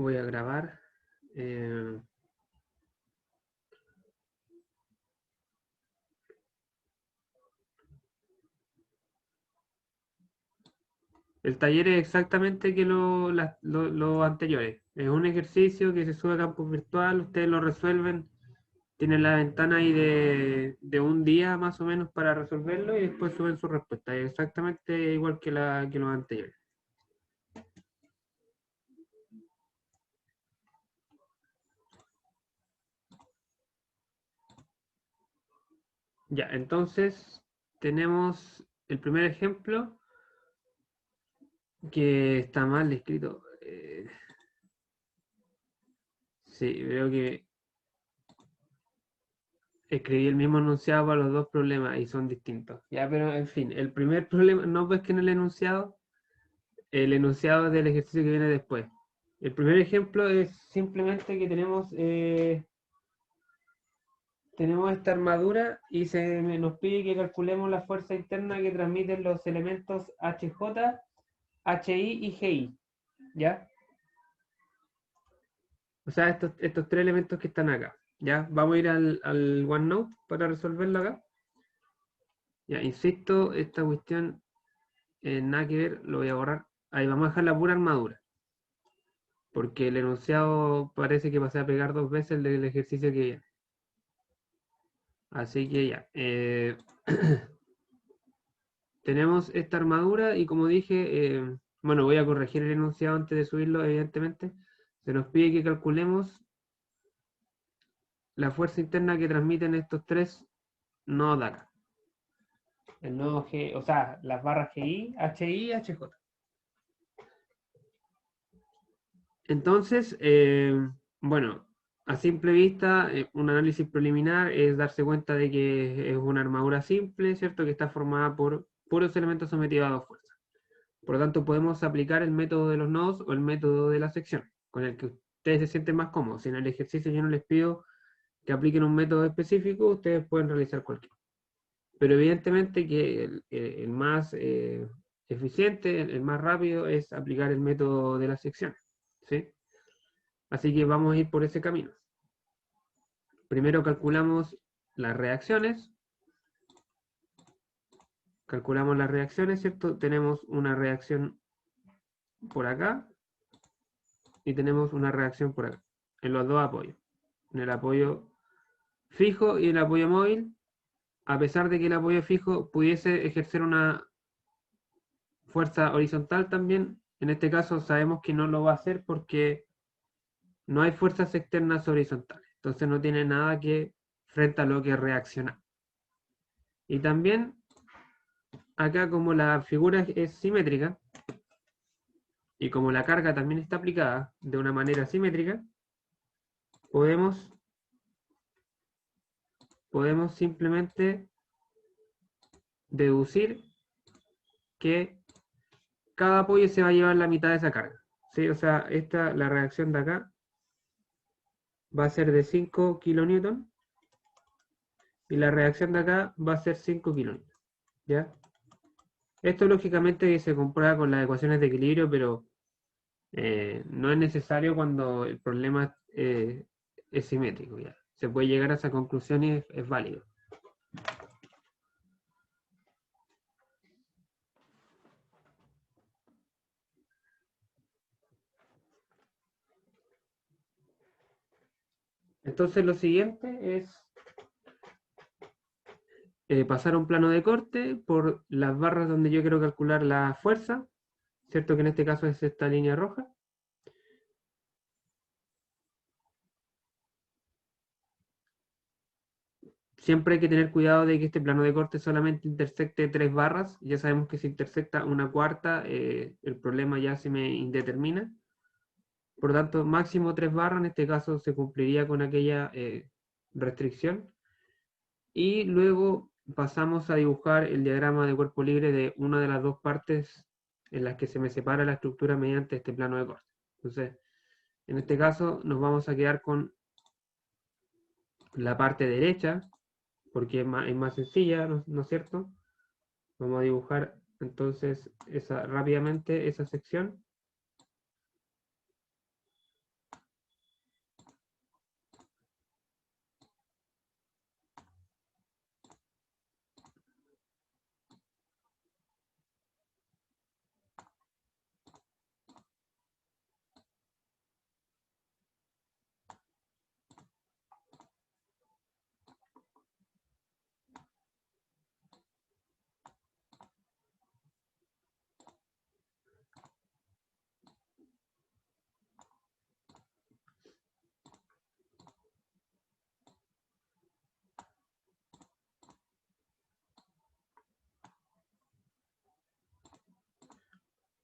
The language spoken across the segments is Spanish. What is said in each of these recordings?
voy a grabar. eh, El taller es exactamente que lo anteriores. Es un ejercicio que se sube a campo virtual, ustedes lo resuelven, tienen la ventana ahí de un día más o menos para resolverlo y después suben su respuesta. Es exactamente igual que los anteriores. Ya, entonces tenemos el primer ejemplo que está mal escrito. Sí, veo que escribí el mismo enunciado para los dos problemas y son distintos. Ya, pero en fin, el primer problema, no ves que en el enunciado del ejercicio que viene después. El primer ejemplo es simplemente que tenemos esta armadura y nos pide que calculemos la fuerza interna que transmiten los elementos HJ, HI y GI. ¿Ya? O sea, estos tres elementos que están acá. ¿Ya? Vamos a ir al OneNote para resolverlo acá. Ya, insisto, esta cuestión nada que ver, lo voy a borrar. Ahí vamos a dejar la pura armadura. Porque el enunciado parece que pasé a pegar dos veces el del ejercicio que viene. Así que ya. Tenemos esta armadura y como dije, bueno, voy a corregir el enunciado antes de subirlo, evidentemente. Se nos pide que calculemos la fuerza interna que transmiten estos tres nodos de acá. El nodo G, o sea, las barras GI, HI, HJ. Entonces, bueno, a simple vista, un análisis preliminar es darse cuenta de que es una armadura simple, ¿cierto? Que está formada por puros elementos sometidos a dos fuerzas. Por lo tanto, podemos aplicar el método de los nodos o el método de la sección, con el que ustedes se sienten más cómodos. Si en el ejercicio yo no les pido que apliquen un método específico, ustedes pueden realizar cualquiera. Pero evidentemente que el más eficiente, el más rápido, es aplicar el método de la sección, ¿sí? Así que vamos a ir por ese camino. Primero calculamos las reacciones. Calculamos las reacciones, ¿cierto? Tenemos una reacción por acá y tenemos una reacción por acá, en los dos apoyos. En el apoyo fijo y en el apoyo móvil, a pesar de que el apoyo fijo pudiese ejercer una fuerza horizontal también, en este caso sabemos que no lo va a hacer porque no hay fuerzas externas horizontales. Entonces no tiene nada que frente a lo que reacciona. Y también acá como la figura es simétrica y como la carga también está aplicada de una manera simétrica, podemos simplemente deducir que cada apoyo se va a llevar la mitad de esa carga. ¿Sí? O sea, la reacción de acá va a ser de 5 kilonewton y la reacción de acá va a ser 5 kilonewton. ¿Ya? Esto lógicamente se comprueba con las ecuaciones de equilibrio, pero no es necesario cuando el problema es simétrico. ¿Ya? Se puede llegar a esa conclusión y es válido. Entonces lo siguiente es pasar a un plano de corte por las barras donde yo quiero calcular la fuerza, ¿cierto? Que en este caso es esta línea roja. Siempre hay que tener cuidado de que este plano de corte solamente intersecte tres barras. Ya sabemos que si intersecta una cuarta, el problema ya se me indetermina. Por lo tanto, máximo tres barras, en este caso se cumpliría con aquella restricción. Y luego pasamos a dibujar el diagrama de cuerpo libre de una de las dos partes en las que se me separa la estructura mediante este plano de corte. Entonces, en este caso nos vamos a quedar con la parte derecha, porque es más sencilla, ¿no es cierto? Vamos a dibujar entonces rápidamente esa sección.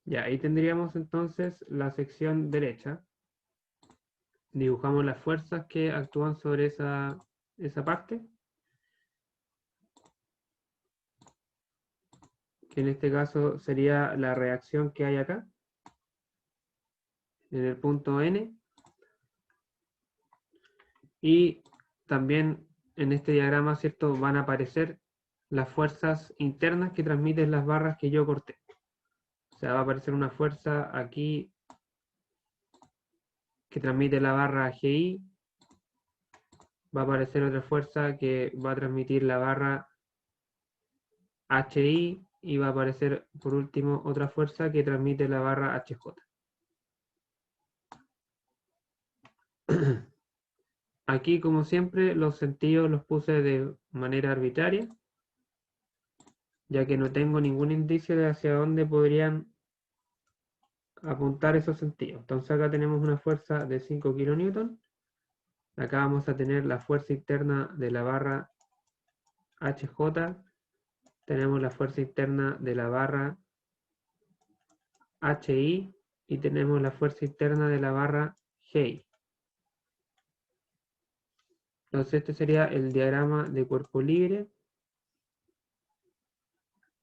Ya, ahí tendríamos entonces la sección derecha. Dibujamos las fuerzas que actúan sobre esa parte, que en este caso sería la reacción que hay acá, en el punto N. Y también en este diagrama, ¿cierto?, van a aparecer las fuerzas internas que transmiten las barras que yo corté. O sea, va a aparecer una fuerza aquí que transmite la barra GI, va a aparecer otra fuerza que va a transmitir la barra HI y va a aparecer por último otra fuerza que transmite la barra HJ. Aquí, como siempre, los sentidos los puse de manera arbitraria, ya que no tengo ningún indicio de hacia dónde podrían apuntar esos sentidos. Entonces acá tenemos una fuerza de 5 kN. Acá vamos a tener la fuerza interna de la barra HJ. Tenemos la fuerza interna de la barra HI y tenemos la fuerza interna de la barra GI. Entonces este sería el diagrama de cuerpo libre,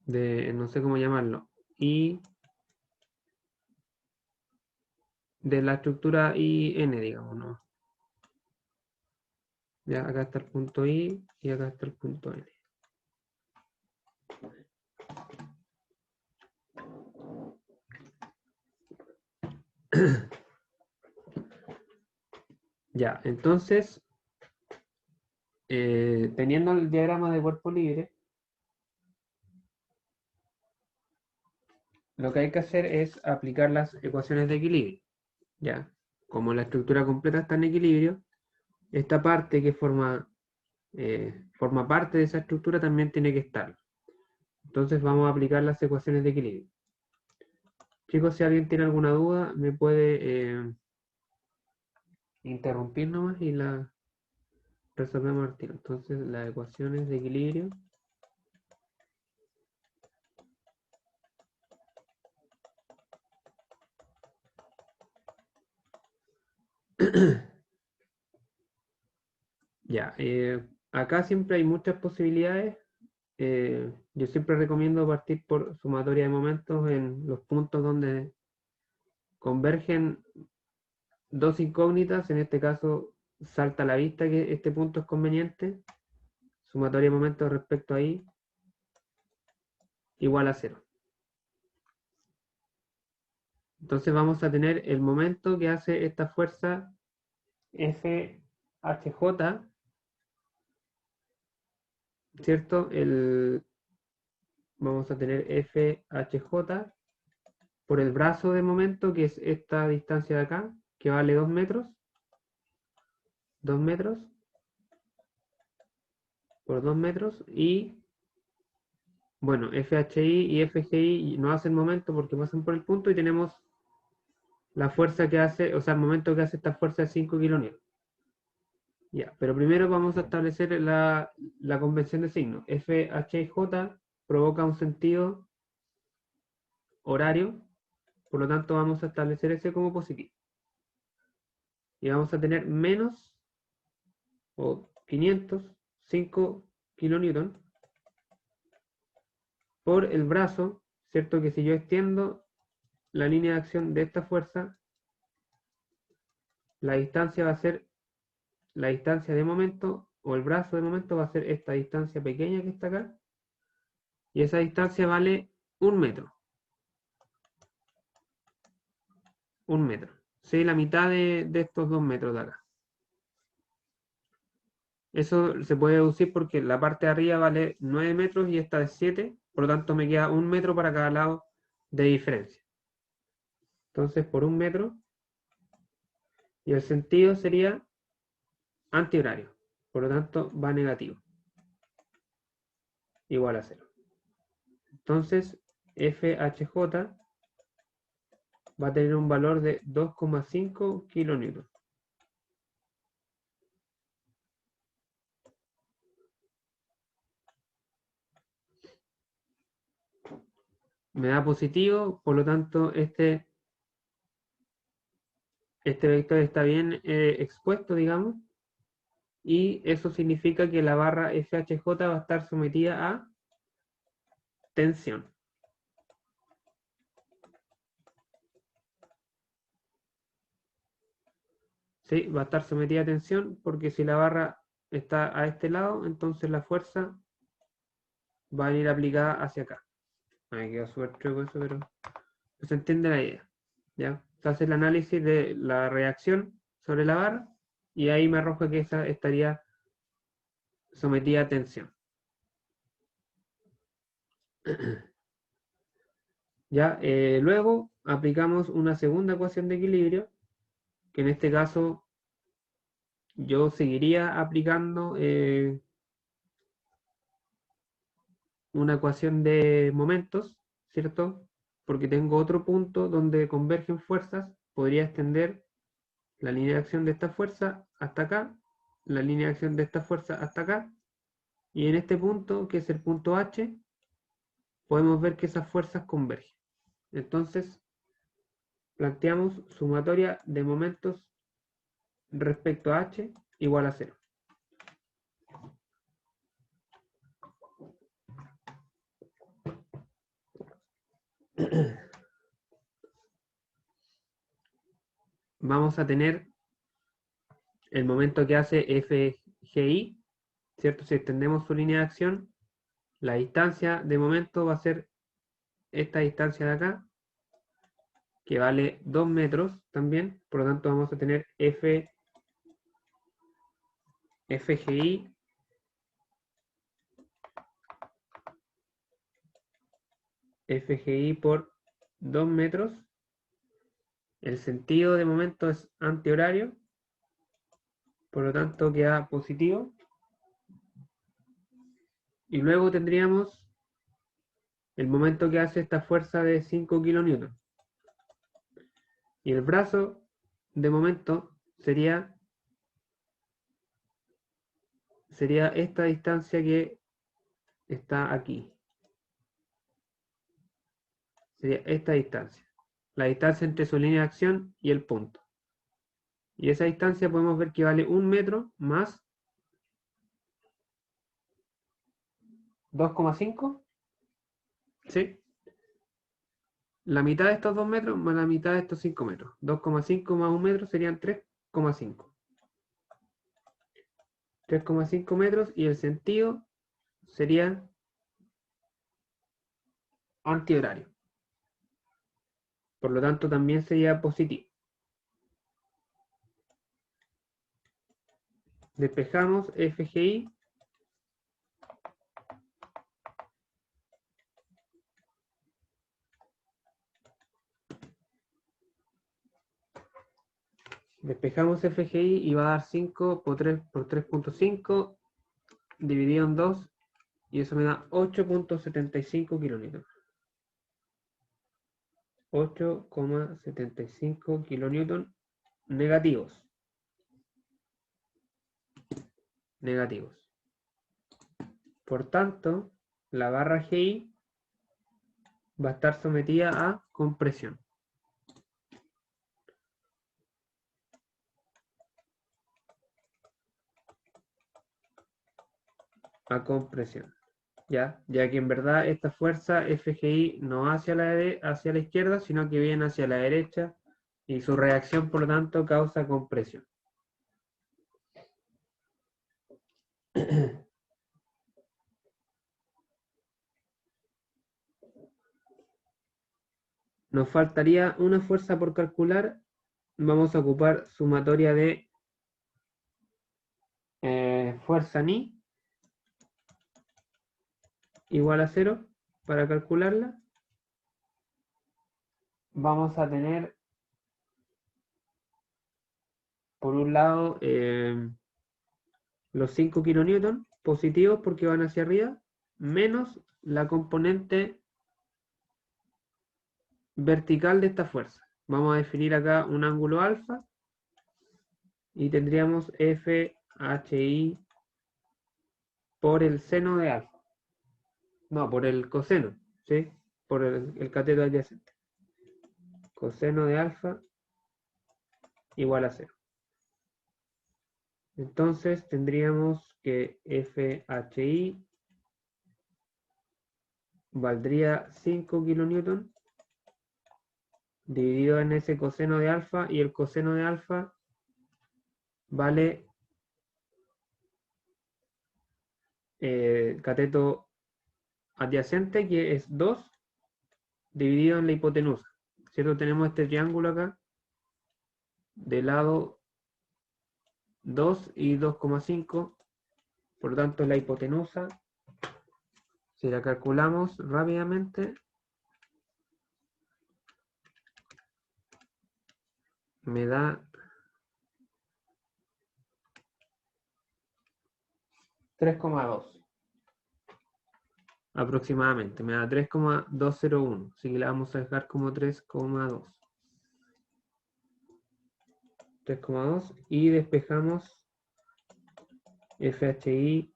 de no sé cómo llamarlo, y de la estructura IN, digamos, ¿no? Ya acá está el punto I y acá está el punto N. Ya, entonces, teniendo el diagrama de cuerpo libre, lo que hay que hacer es aplicar las ecuaciones de equilibrio. Ya, como la estructura completa está en equilibrio, esta parte que forma parte de esa estructura también tiene que estar. Entonces vamos a aplicar las ecuaciones de equilibrio. Chicos, si alguien tiene alguna duda, me puede interrumpir nomás y la resolvemos al tiro. Entonces, las ecuaciones de equilibrio. Ya, acá siempre hay muchas posibilidades. Yo siempre recomiendo partir por sumatoria de momentos en los puntos donde convergen dos incógnitas. En este caso, salta a la vista que este punto es conveniente. Sumatoria de momentos respecto a I igual a 0. Entonces vamos a tener el momento que hace esta fuerza FHJ, ¿cierto? Vamos a tener FHJ por el brazo de momento, que es esta distancia de acá, que vale 2 metros. 2 metros por 2 metros. Y, bueno, FHI y FGI no hacen momento porque pasan por el punto y tenemos la fuerza que hace, o sea, el momento que hace esta fuerza de 5 kN. Ya, pero primero vamos a establecer la convención de signos. FHJ provoca un sentido horario, por lo tanto vamos a establecer ese como positivo. Y vamos a tener menos o 505 kN por el brazo, ¿cierto? Que si yo extiendo la línea de acción de esta fuerza, la distancia va a ser la distancia de momento, o el brazo de momento va a ser esta distancia pequeña que está acá, y esa distancia vale 1 metro. 1 metro. Sí, la mitad de estos 2 metros de acá. Eso se puede deducir porque la parte de arriba vale 9 metros y esta es 7, por lo tanto me queda 1 metro para cada lado de diferencia. Entonces, por 1 metro, y el sentido sería antihorario, por lo tanto va negativo, igual a 0. Entonces, FHJ va a tener un valor de 2,5 kilonewtons. me da positivo, por lo tanto este vector está bien expuesto, digamos, y eso significa que la barra FHJ va a estar sometida a tensión. ¿Sí? Va a estar sometida a tensión porque si la barra está a este lado, entonces la fuerza va a venir aplicada hacia acá. Me quedó súper chueco eso, pero se entiende la idea. ¿Ya? Se hace el análisis de la reacción sobre la barra y ahí me arroja que esa estaría sometida a tensión. Ya, luego aplicamos una segunda ecuación de equilibrio, que en este caso yo seguiría aplicando una ecuación de momentos, ¿cierto? Porque tengo otro punto donde convergen fuerzas, podría extender la línea de acción de esta fuerza hasta acá, la línea de acción de esta fuerza hasta acá, y en este punto, que es el punto H, podemos ver que esas fuerzas convergen. Entonces, planteamos sumatoria de momentos respecto a H igual a 0. Vamos a tener el momento que hace FGI, ¿cierto? Si extendemos su línea de acción, la distancia de momento va a ser esta distancia de acá, que vale 2 metros también, por lo tanto vamos a tener FGI por 2 metros. El sentido de momento es antihorario, por lo tanto queda positivo. Y luego tendríamos el momento que hace esta fuerza de 5 kN. Y el brazo de momento sería esta distancia que está aquí. Sería esta distancia. La distancia entre su línea de acción y el punto. Y esa distancia podemos ver que vale 1 metro más 2,5. ¿Sí? La mitad de estos 2 metros más la mitad de estos 5 metros. 2,5 más 1 metro serían 3,5. 3,5 metros y el sentido sería antihorario. Por lo tanto, también sería positivo. Despejamos FGI. Despejamos FGI y va a dar 5 por 3.5 dividido en 2 y eso me da 8,75 kilonewton. 8,75 kilonewton negativos. Negativos. Por tanto, la barra GI va a estar sometida a compresión. A compresión. ¿Ya? Ya que en verdad esta fuerza FGI no hacia la izquierda, sino que viene hacia la derecha y su reacción, por lo tanto, causa compresión. Nos faltaría una fuerza por calcular. Vamos a ocupar sumatoria de fuerza Ni igual a 0 para calcularla. Vamos a tener, por un lado, los 5 kilonewton positivos porque van hacia arriba, menos la componente vertical de esta fuerza. Vamos a definir acá un ángulo alfa y tendríamos FHI por el seno de alfa. No, por el coseno, ¿sí? por el cateto adyacente. Coseno de alfa igual a 0. Entonces tendríamos que FHI valdría 5 kilonewton dividido en ese coseno de alfa, y el coseno de alfa vale cateto adyacente, que es 2, dividido en la hipotenusa. ¿Cierto? Tenemos este triángulo acá, de lado 2 y 2,5, por lo tanto la hipotenusa, si la calculamos rápidamente, me da 3,2 aproximadamente, me da 3,201, así que la vamos a dejar como 3,2. 3,2 y despejamos FHI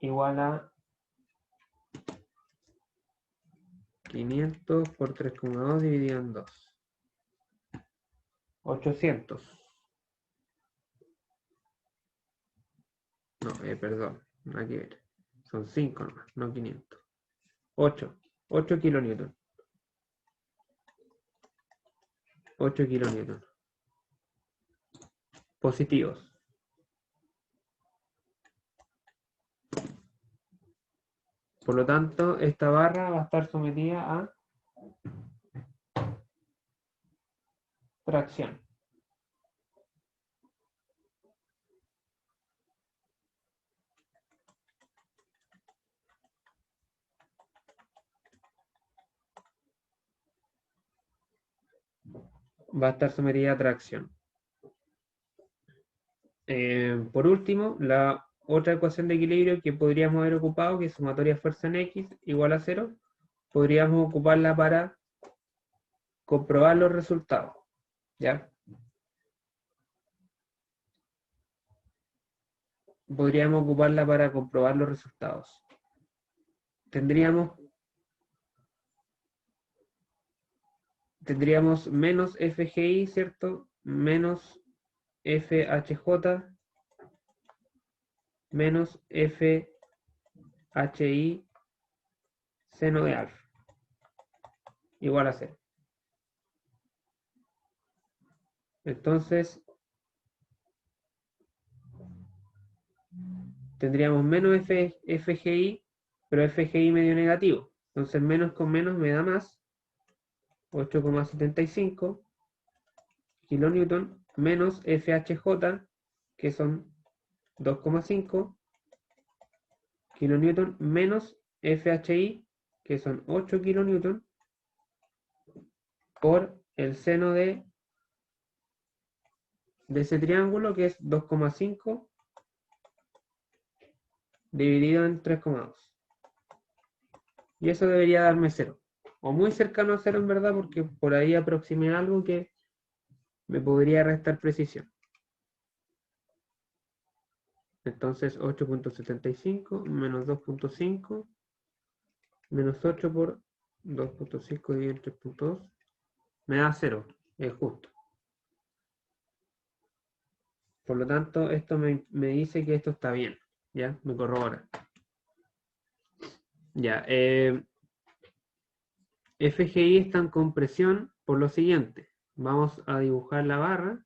igual a 500 por 3,2 dividido en 2. 800. No, perdón, nada que ver. Son 5 nomás, no 500. 8 kilonewton. 8 kilonewton. Positivos. Por lo tanto, esta barra va a estar sometida a tracción. Va a estar sometida a tracción. Por último, la otra ecuación de equilibrio que podríamos haber ocupado, que es sumatoria fuerza en X igual a 0, podríamos ocuparla para comprobar los resultados. ¿Ya? Podríamos ocuparla para comprobar los resultados. Tendríamos menos FGI, ¿cierto? Menos FHJ menos FHI seno de alfa igual a 0. Entonces tendríamos menos FGI, pero FGI medio negativo. Entonces menos con menos me da más, 8,75 kilonewton, menos FHJ, que son 2,5 kilonewton, menos FHI, que son 8 kilonewton, por el seno de ese triángulo, que es 2,5 dividido en 3,2. Y eso debería darme 0. O muy cercano a 0 en verdad, porque por ahí aproximé algo que me podría restar precisión. Entonces 8,75 menos 2,5 menos 8 por 2,5 dividido en 3,2 me da 0. Es justo. Por lo tanto, esto me dice que esto está bien. ¿Ya? Me corrobora. Ya. FGI está en compresión por lo siguiente. Vamos a dibujar la barra.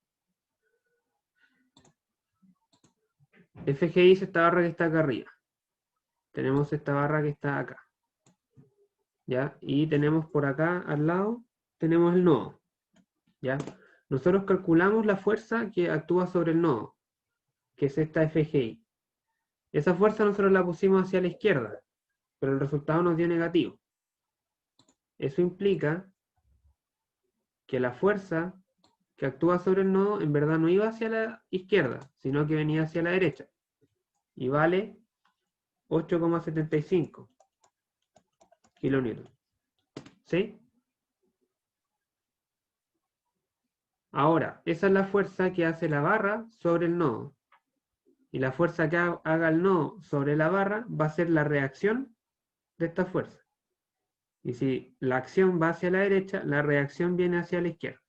FGI es esta barra que está acá arriba. Tenemos esta barra que está acá. ¿Ya? Y tenemos por acá al lado, tenemos el nodo. ¿Ya? Nosotros calculamos la fuerza que actúa sobre el nodo, que es esta FGI. Esa fuerza nosotros la pusimos hacia la izquierda, pero el resultado nos dio negativo. Eso implica que la fuerza que actúa sobre el nodo en verdad no iba hacia la izquierda, sino que venía hacia la derecha. Y vale 8,75 kilonewton. ¿Sí? Ahora, esa es la fuerza que hace la barra sobre el nodo. Y la fuerza que haga el nodo sobre la barra va a ser la reacción de esta fuerza. Y si la acción va hacia la derecha, la reacción viene hacia la izquierda.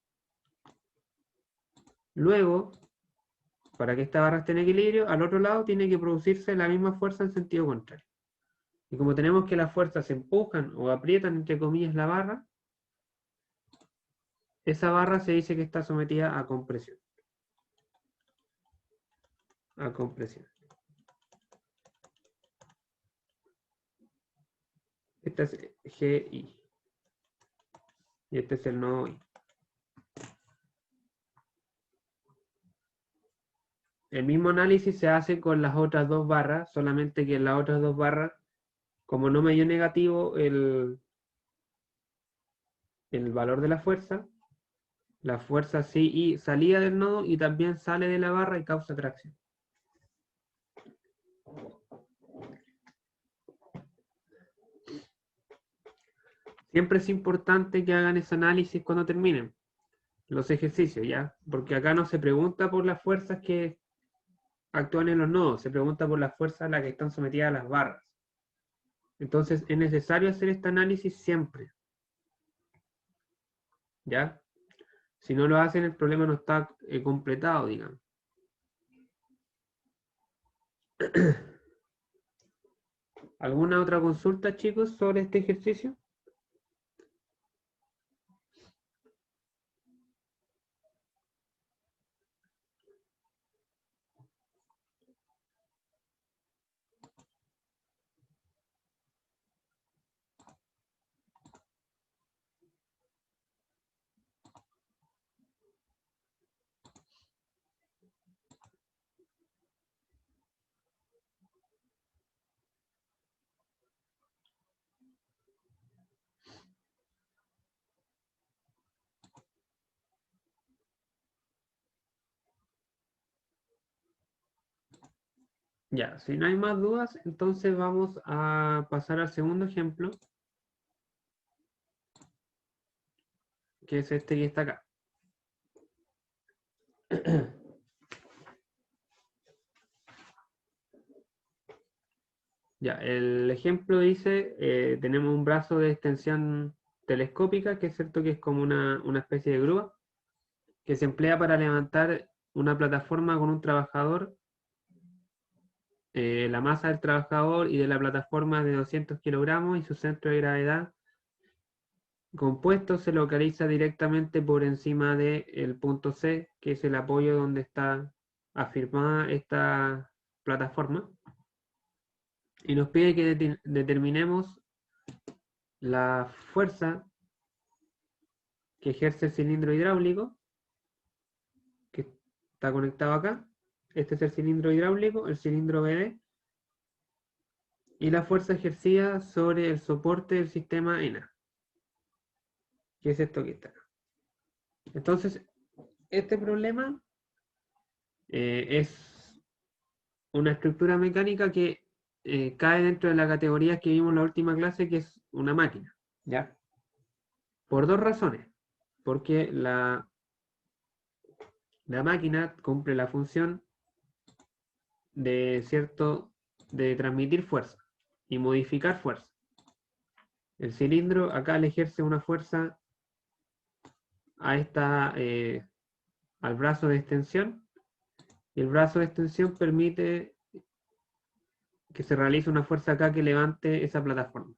Luego, para que esta barra esté en equilibrio, al otro lado tiene que producirse la misma fuerza en sentido contrario. Y como tenemos que las fuerzas empujan o aprietan, entre comillas, la barra, esa barra se dice que está sometida a compresión. A compresión. Esta es GI. Y este es el nodo I. El mismo análisis se hace con las otras dos barras, solamente que en las otras dos barras, como no me dio negativo el valor de la fuerza sí salía del nodo y también sale de la barra y causa tracción. Siempre es importante que hagan ese análisis cuando terminen los ejercicios, ¿ya? Porque acá no se pregunta por las fuerzas que actúan en los nodos, se pregunta por las fuerzas a las que están sometidas las barras. Entonces es necesario hacer este análisis siempre, ¿ya? Si no lo hacen, el problema no está completado, digamos. ¿Alguna otra consulta, chicos, sobre este ejercicio? Ya, si no hay más dudas, entonces vamos a pasar al segundo ejemplo, que es este que está acá. Ya, el ejemplo dice, tenemos un brazo de extensión telescópica, que es cierto que es como una especie de grúa, que se emplea para levantar una plataforma con un trabajador. La masa del trabajador y de la plataforma es de 200 kilogramos y su centro de gravedad compuesto se localiza directamente por encima del punto C, que es el apoyo donde está afirmada esta plataforma. Y nos pide que determinemos la fuerza que ejerce el cilindro hidráulico, que está conectado acá. Este es el cilindro hidráulico, el cilindro BD, y la fuerza ejercida sobre el soporte del sistema ENA, que es esto que está acá. Entonces, este problema es una estructura mecánica que cae dentro de la categoría que vimos en la última clase, que es una máquina, ¿ya? Por dos razones. Porque la máquina cumple la función de transmitir fuerza y modificar fuerza. El cilindro acá le ejerce una fuerza a al brazo de extensión, y el brazo de extensión permite que se realice una fuerza acá que levante esa plataforma,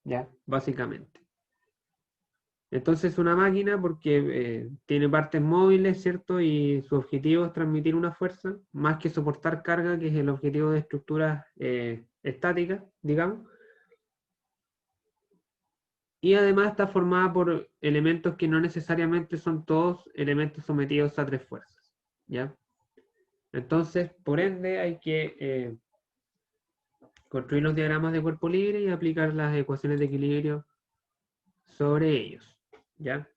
¿ya? Básicamente. Entonces es una máquina porque tiene partes móviles, ¿cierto? Y su objetivo es transmitir una fuerza, más que soportar carga, que es el objetivo de estructuras estáticas, digamos. Y además está formada por elementos que no necesariamente son todos elementos sometidos a tres fuerzas, ¿ya? Entonces, por ende, hay que construir los diagramas de cuerpo libre y aplicar las ecuaciones de equilibrio sobre ellos, ¿ya?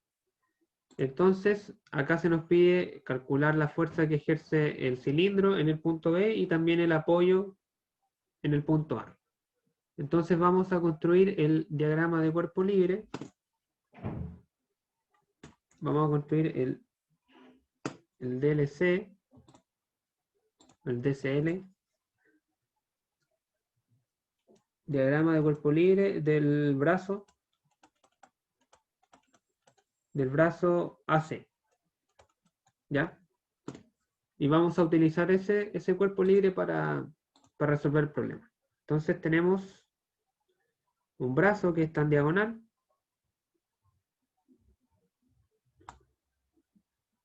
Entonces, acá se nos pide calcular la fuerza que ejerce el cilindro en el punto B y también el apoyo en el punto A. Entonces vamos a construir el diagrama de cuerpo libre. Vamos a construir el DLC, el DCL, diagrama de cuerpo libre del brazo del brazo AC. ¿Ya? Y vamos a utilizar ese cuerpo libre para resolver el problema. Entonces tenemos un brazo que está en diagonal,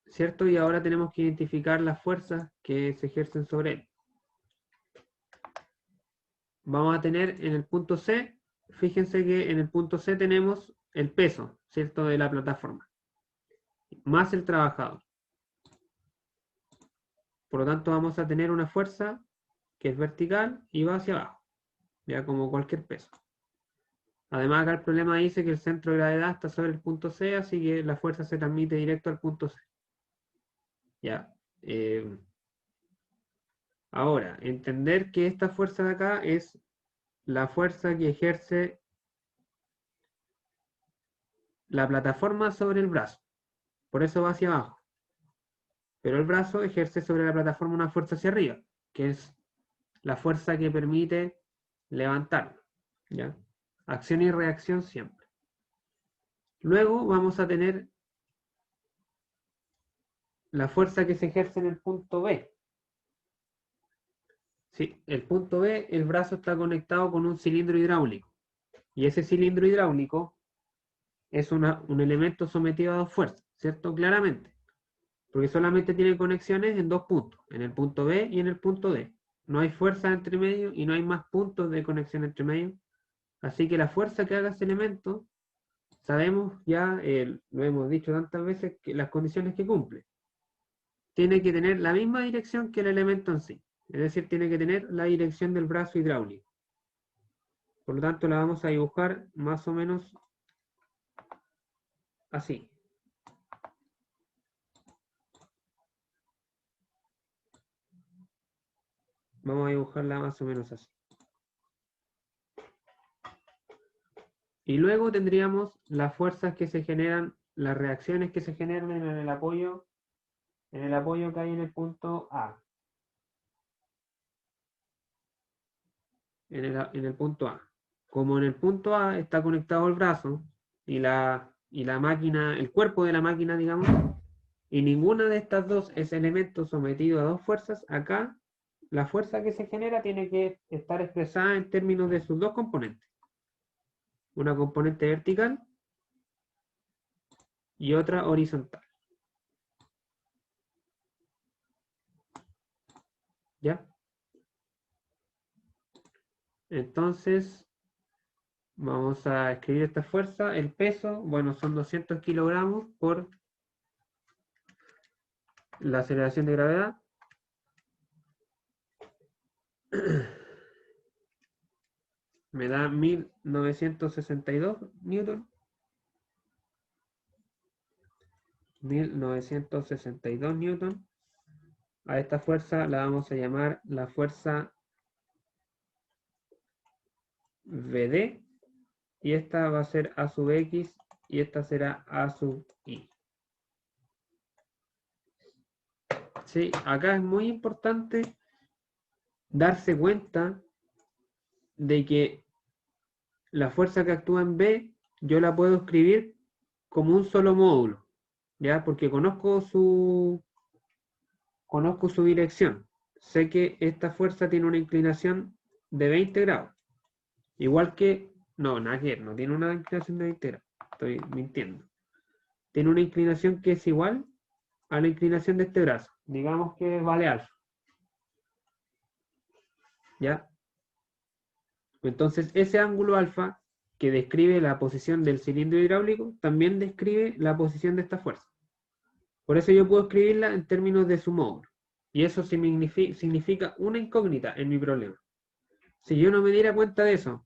¿cierto? Y ahora tenemos que identificar las fuerzas que se ejercen sobre él. Vamos a tener en el punto C, fíjense que en el punto C tenemos el peso, ¿cierto? De la plataforma, más el trabajador. Por lo tanto, vamos a tener una fuerza que es vertical y va hacia abajo, ya como cualquier peso. Además, acá el problema dice que el centro de gravedad está sobre el punto C, así que la fuerza se transmite directo al punto C. Ya. Ahora, entender que esta fuerza de acá es la fuerza que ejerce la plataforma sobre el brazo. Por eso va hacia abajo. Pero el brazo ejerce sobre la plataforma una fuerza hacia arriba, que es la fuerza que permite levantarlo. ¿Ya? Acción y reacción siempre. Luego vamos a tener la fuerza que se ejerce en el punto B. Sí, el punto B, el brazo está conectado con un cilindro hidráulico. Y ese cilindro hidráulico es un elemento sometido a dos fuerzas, ¿cierto? Claramente. Porque solamente tiene conexiones en dos puntos, en el punto B y en el punto D. No hay fuerza entre medio y no hay más puntos de conexión entre medio. Así que la fuerza que haga ese elemento, sabemos ya, lo hemos dicho tantas veces, que las condiciones que cumple. Tiene que tener la misma dirección que el elemento en sí. Es decir, tiene que tener la dirección del brazo hidráulico. Por lo tanto, la vamos a dibujar más o menos así. Vamos a dibujarla más o menos así. Y luego tendríamos las fuerzas que se generan, las reacciones que se generan en el apoyo que hay en el punto A. En el punto A. Como en el punto A está conectado el brazo y la máquina, el cuerpo de la máquina, digamos, y ninguna de estas dos es elemento sometido a dos fuerzas, acá la fuerza que se genera tiene que estar expresada en términos de sus dos componentes. Una componente vertical y otra horizontal. ¿Ya? Entonces, vamos a escribir esta fuerza. El peso, bueno, son 200 kilogramos por la aceleración de gravedad. Me da 1962 newton. 1962 newton. A esta fuerza la vamos a llamar la fuerza VD. Y esta va a ser A sub X y esta será A sub Y. Sí, acá es muy importante darse cuenta de que la fuerza que actúa en B yo la puedo escribir como un solo módulo, ¿ya? Porque conozco su dirección. Sé que esta fuerza tiene una inclinación de 20 grados. Igual que, no, nada que ver, no tiene una inclinación de 20 grados. Estoy mintiendo. Tiene una inclinación que es igual a la inclinación de este brazo. Digamos que vale alfa. ¿Ya? Entonces, ese ángulo alfa que describe la posición del cilindro hidráulico también describe la posición de esta fuerza. Por eso yo puedo escribirla en términos de su módulo. Y eso significa una incógnita en mi problema. Si yo no me diera cuenta de eso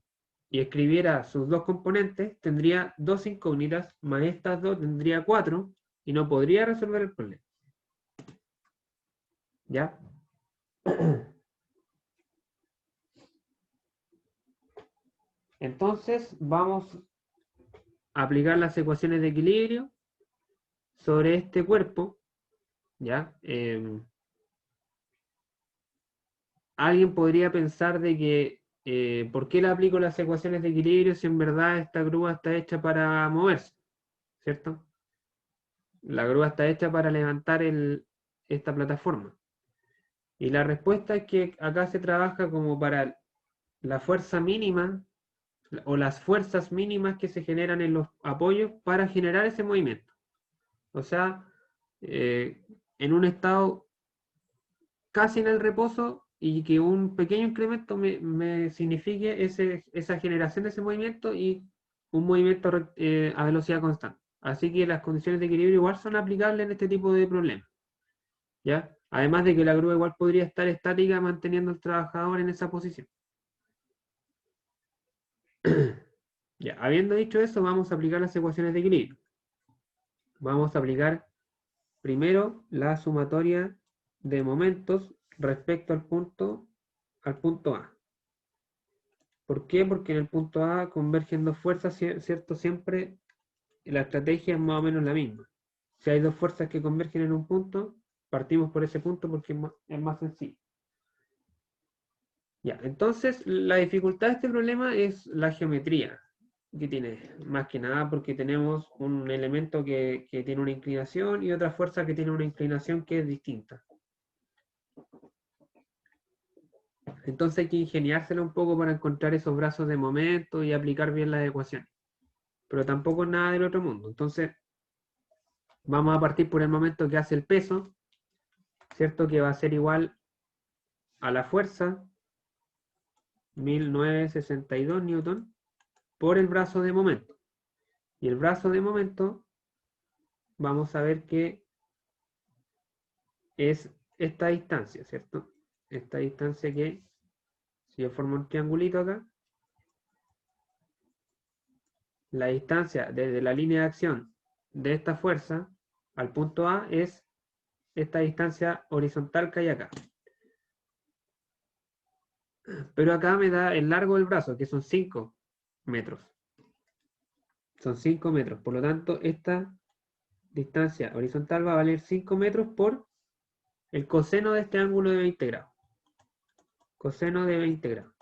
y escribiera sus dos componentes, tendría dos incógnitas, más estas dos tendría 4 y no podría resolver el problema. ¿Ya? Entonces vamos a aplicar las ecuaciones de equilibrio sobre este cuerpo. ¿Ya? Alguien podría pensar de que ¿por qué le aplico las ecuaciones de equilibrio si en verdad esta grúa está hecha para moverse? ¿Cierto? La grúa está hecha para levantar esta plataforma. Y la respuesta es que acá se trabaja como para la fuerza mínima o las fuerzas mínimas que se generan en los apoyos para generar ese movimiento. O sea, en un estado casi en el reposo y que un pequeño incremento me signifique esa generación de ese movimiento y un movimiento a velocidad constante. Así que las condiciones de equilibrio igual son aplicables en este tipo de problemas. ¿Ya? Además de que la grúa igual podría estar estática manteniendo al trabajador en esa posición. Ya, habiendo dicho eso, vamos a aplicar las ecuaciones de equilibrio. Vamos a aplicar primero la sumatoria de momentos respecto al punto A. ¿Por qué? Porque en el punto A convergen dos fuerzas, ¿cierto? Siempre la estrategia es más o menos la misma. Si hay dos fuerzas que convergen en un punto, partimos por ese punto porque es más sencillo. Ya, entonces la dificultad de este problema es la geometría que tiene, más que nada porque tenemos un elemento que tiene una inclinación y otra fuerza que tiene una inclinación que es distinta. Entonces hay que ingeniársela un poco para encontrar esos brazos de momento y aplicar bien las ecuaciones. Pero tampoco es nada del otro mundo. Entonces vamos a partir por el momento que hace el peso, ¿cierto? Que va a ser igual a la fuerza, 1962 newton, por el brazo de momento. Y el brazo de momento, vamos a ver que es esta distancia, ¿cierto? Esta distancia que, si yo formo un triangulito acá, la distancia desde la línea de acción de esta fuerza al punto A es esta distancia horizontal que hay acá. Pero acá me da el largo del brazo, que son 5 metros. Son 5 metros. Por lo tanto, esta distancia horizontal va a valer 5 metros por el coseno de este ángulo de 20 grados. Coseno de 20 grados.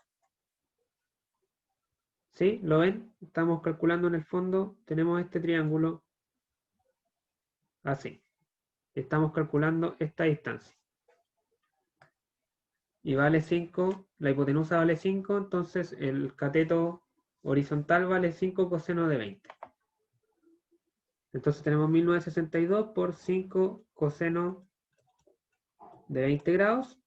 ¿Sí? ¿Lo ven? Estamos calculando en el fondo, tenemos este triángulo así. Estamos calculando esta distancia. Y vale 5, la hipotenusa vale 5, entonces el cateto horizontal vale 5 coseno de 20. Entonces tenemos 1962 por 5 coseno de 20 grados.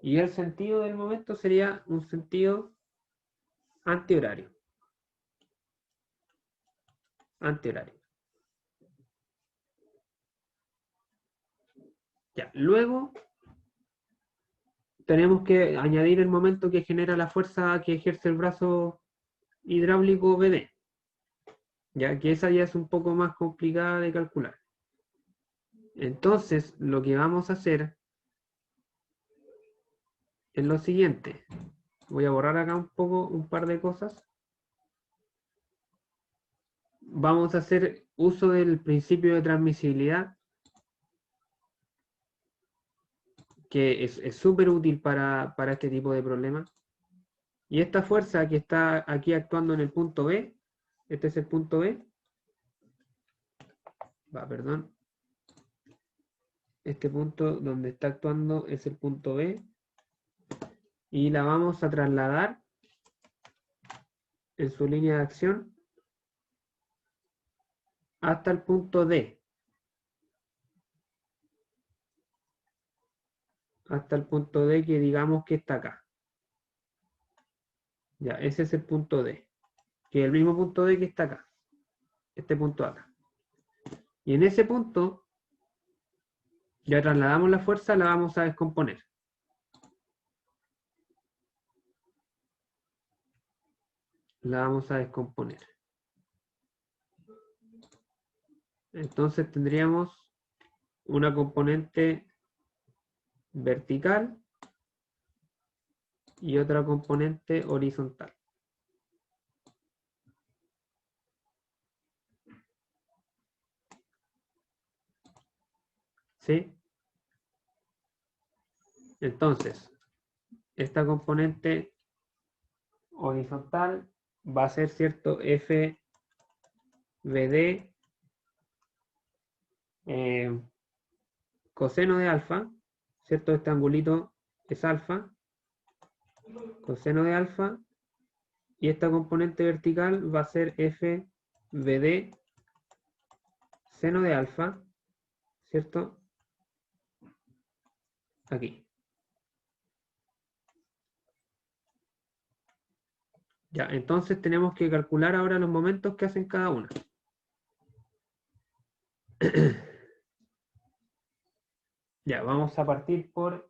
Y el sentido del momento sería un sentido antihorario. Antihorario. Ya, luego tenemos que añadir el momento que genera la fuerza que ejerce el brazo hidráulico BD. Ya que esa ya es un poco más complicada de calcular. Entonces, lo que vamos a hacer es lo siguiente. Voy a borrar acá un poco, un par de cosas. Vamos a hacer uso del principio de transmisibilidad, que es súper útil para este tipo de problemas. Y esta fuerza que está aquí actuando en el punto B, este es el punto B, perdón, este punto donde está actuando es el punto B, y la vamos a trasladar en su línea de acción hasta el punto D. Hasta el punto D que digamos que está acá. Ya, ese es el punto D. Que es el mismo punto D que está acá. Este punto acá. Y en ese punto ya trasladamos la fuerza, la vamos a descomponer. La vamos a descomponer. Entonces tendríamos una componente vertical y otra componente horizontal. ¿Sí? Entonces, esta componente horizontal va a ser, ¿cierto? FBD coseno de alfa, ¿cierto? Este angulito es alfa, coseno de alfa, y esta componente vertical va a ser f BD seno de alfa, ¿cierto? Aquí. Ya, entonces tenemos que calcular ahora los momentos que hacen cada una. Ya, vamos a partir por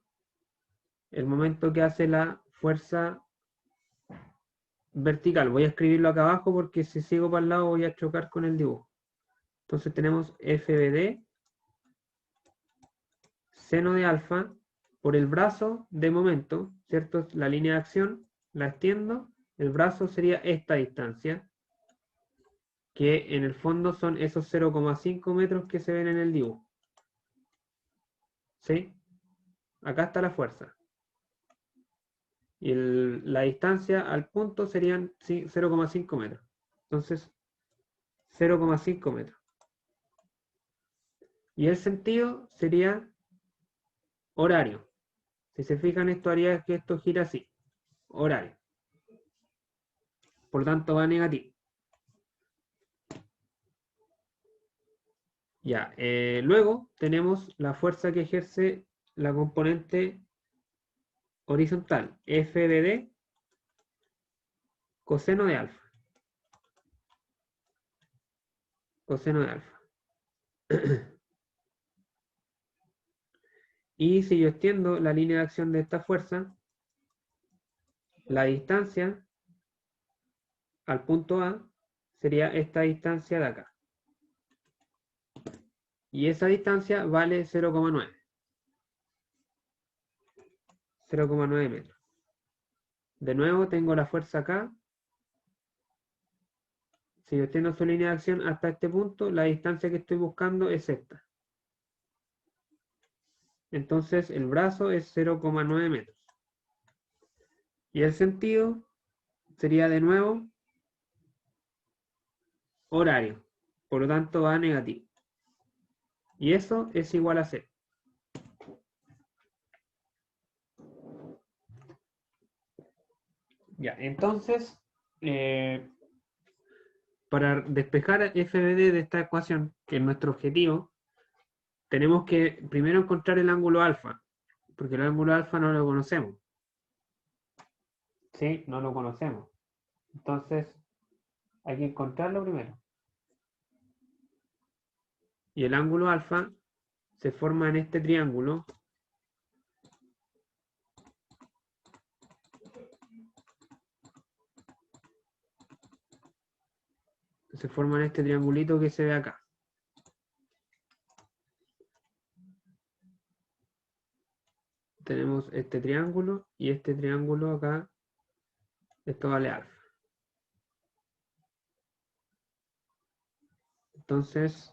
el momento que hace la fuerza vertical. Voy a escribirlo acá abajo porque si sigo para el lado voy a chocar con el dibujo. Entonces tenemos FBD seno de alfa por el brazo de momento, ¿cierto? La línea de acción la extiendo. El brazo sería esta distancia, que en el fondo son esos 0,5 metros que se ven en el dibujo. ¿Sí? Acá está la fuerza. Y la distancia al punto serían 0,5 metros. Entonces, 0,5 metros. Y el sentido sería horario. Si se fijan, esto haría que esto gira así. Horario. Por lo tanto, va negativo. Ya, luego tenemos la fuerza que ejerce la componente horizontal, FBD coseno de alfa. Coseno de alfa. Y si yo extiendo la línea de acción de esta fuerza, la distancia al punto A sería esta distancia de acá. Y esa distancia vale 0,9. 0,9 metros. De nuevo tengo la fuerza acá. Si yo extiendo su línea de acción hasta este punto, la distancia que estoy buscando es esta. Entonces el brazo es 0,9 metros. Y el sentido sería de nuevo horario. Por lo tanto va negativo. Y eso es igual a 0. Ya, entonces, para despejar FBD de esta ecuación, que es nuestro objetivo, tenemos que primero encontrar el ángulo alfa, porque el ángulo alfa no lo conocemos. ¿Sí? No lo conocemos. Entonces, hay que encontrarlo primero. Y el ángulo alfa se forma en este triángulo. Se forma en este triangulito que se ve acá. Tenemos este triángulo y este triángulo acá. Esto vale alfa. Entonces,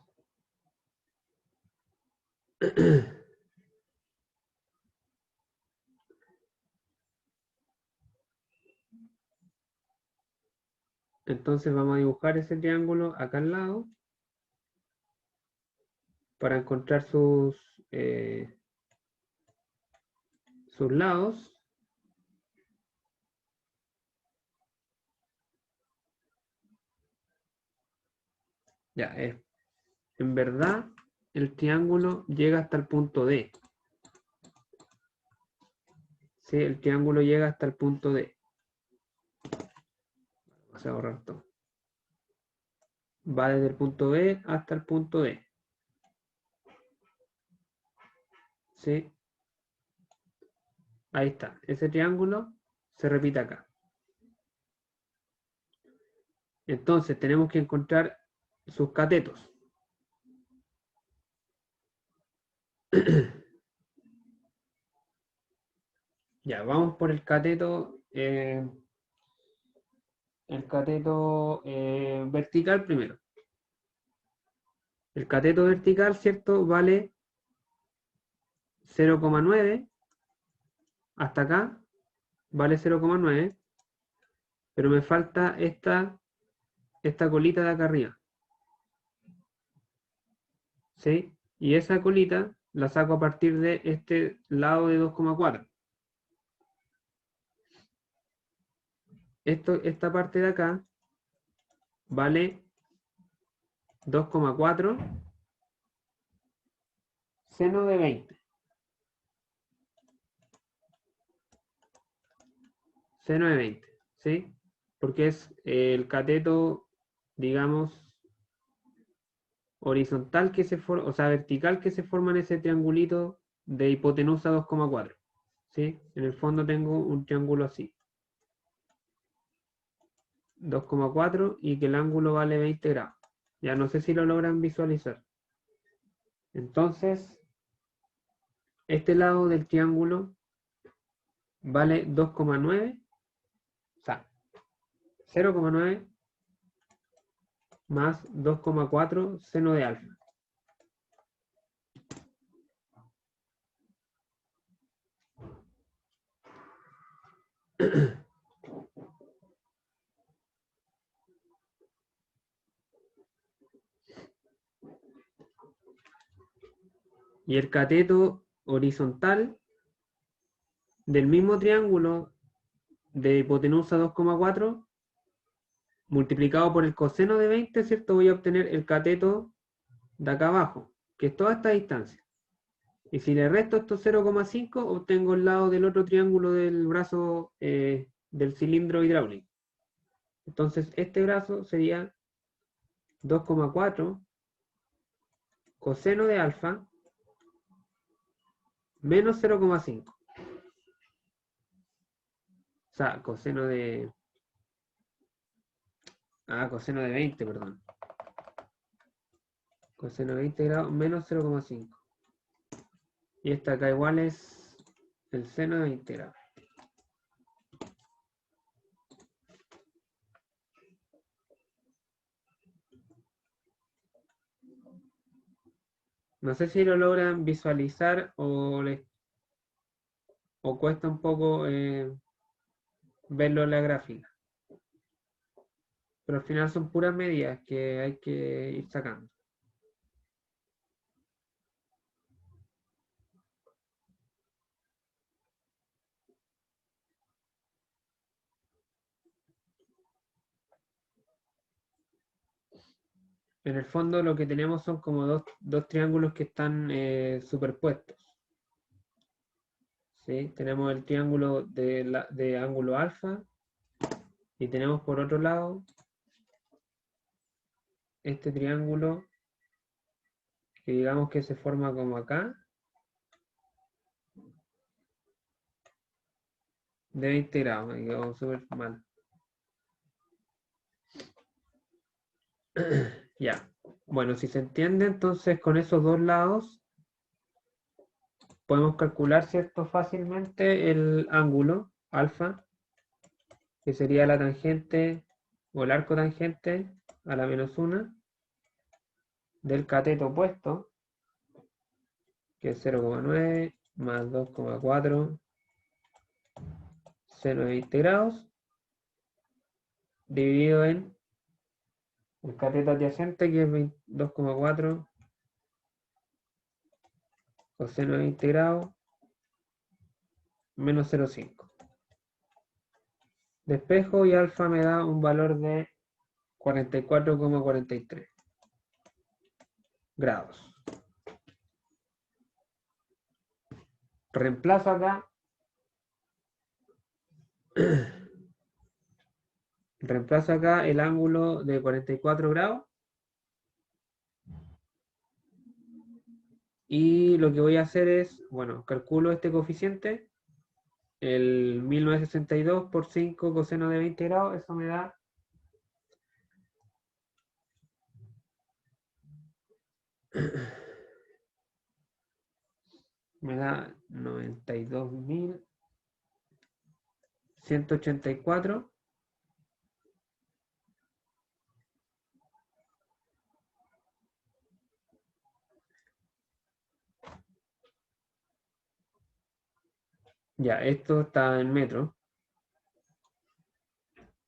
vamos a dibujar ese triángulo acá al lado para encontrar sus lados. Ya, en verdad, el triángulo llega hasta el punto D. Sí, el triángulo llega hasta el punto D. Vamos a borrar todo. Va desde el punto B hasta el punto D. ¿Sí? Ahí está. Ese triángulo se repite acá. Entonces tenemos que encontrar sus catetos. Ya, vamos por el cateto. Vertical primero. El cateto vertical, ¿cierto? Vale 0,9 hasta acá. Vale 0,9. Pero me falta esta colita de acá arriba. ¿Sí? Y esa colita la saco a partir de este lado de 2,4. Esta parte de acá vale 2,4 seno de 20. Seno de 20, ¿sí? Porque es el cateto, digamos, horizontal que se forma, o sea, vertical que se forma en ese triangulito de hipotenusa 2,4. ¿Sí? En el fondo tengo un triángulo así. 2,4 y que el ángulo vale 20 grados. Ya no sé si lo logran visualizar. Entonces, este lado del triángulo vale 2,9, o sea, 0,9 más 2,4 seno de alfa. Y el cateto horizontal del mismo triángulo de hipotenusa 2,4 multiplicado por el coseno de 20, ¿cierto? Voy a obtener el cateto de acá abajo, que es toda esta distancia. Y si le resto estos 0,5, obtengo el lado del otro triángulo del brazo del cilindro hidráulico. Entonces, este brazo sería 2,4 coseno de alfa menos 0,5. O sea, coseno de... coseno de 20, perdón. Coseno de 20 grados menos 0,5. Y esta acá igual es el seno de 20 grados. No sé si lo logran visualizar o cuesta un poco verlo en la gráfica. Pero al final son puras medidas que hay que ir sacando. En el fondo lo que tenemos son como dos triángulos que están superpuestos. ¿Sí? Tenemos el triángulo de ángulo alfa y tenemos por otro lado este triángulo que digamos que se forma como acá de 20 grados. Me quedó súper mal. Ya. Bueno, si se entiende, entonces con esos dos lados podemos calcular, ¿cierto? Fácilmente el ángulo alfa, que sería la tangente o el arco tangente a la menos 1 del cateto opuesto, que es 0,9 más 2,4 seno de 20 grados, dividido en el cateto adyacente, que es 2,4 coseno de 20 grados menos 0,5. Despejo y alfa me da un valor de 44,43 grados. Reemplazo acá. Reemplazo acá el ángulo de 44 grados. Y lo que voy a hacer es, bueno, calculo este coeficiente, el 1962 por 5 coseno de 20 grados, eso me da 92.184. Ya, esto está en metro.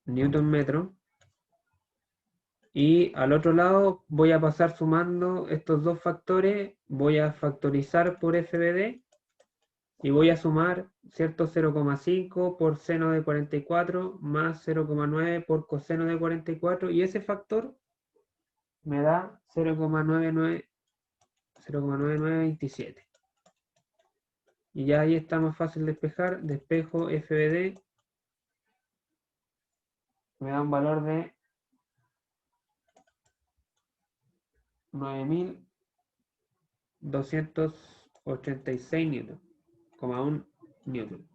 Newton metro. Y al otro lado voy a pasar sumando estos dos factores, voy a factorizar por FBD y voy a sumar, ¿cierto? 0,5 por seno de 44 más 0,9 por coseno de 44 y ese factor me da 0,9927. Y ya ahí está más fácil despejar. Despejo FBD. Me da un valor de 9286 newton, 1 newton.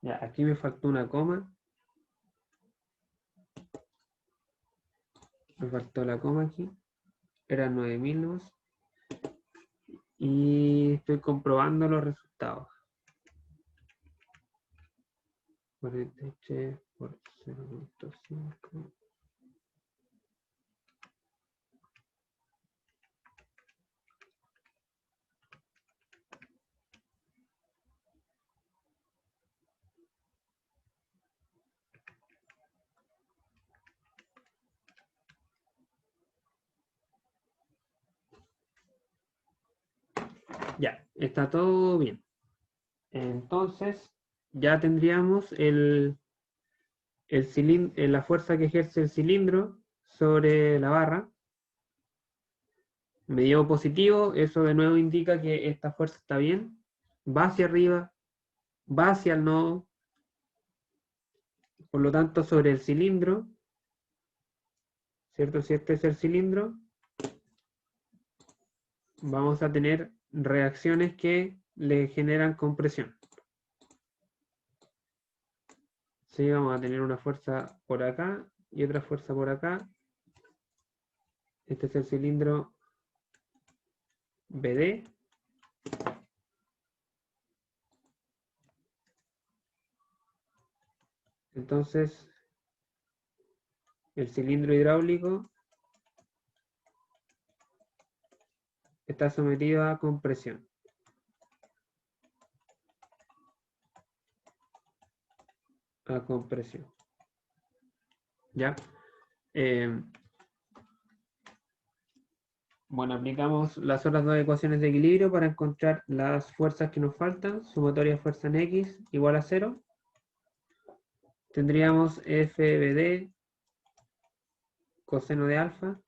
Ya, aquí me faltó una coma. Me faltó la coma aquí. Eran 9000 nomás. Y estoy comprobando los resultados. 43 por 0,5. Ya, está todo bien. Entonces, ya tendríamos la fuerza que ejerce el cilindro sobre la barra. Me dio positivo, eso de nuevo indica que esta fuerza está bien. Va hacia arriba, va hacia el nodo. Por lo tanto, sobre el cilindro, ¿cierto? Si este es el cilindro, vamos a tener reacciones que le generan compresión. Sí, vamos a tener una fuerza por acá y otra fuerza por acá. Este es el cilindro BD. Entonces, el cilindro hidráulico está sometido a compresión. A compresión. ¿Ya? Bueno, aplicamos las otras dos ecuaciones de equilibrio para encontrar las fuerzas que nos faltan. Sumatoria de fuerza en X igual a 0. Tendríamos FBD coseno de alfa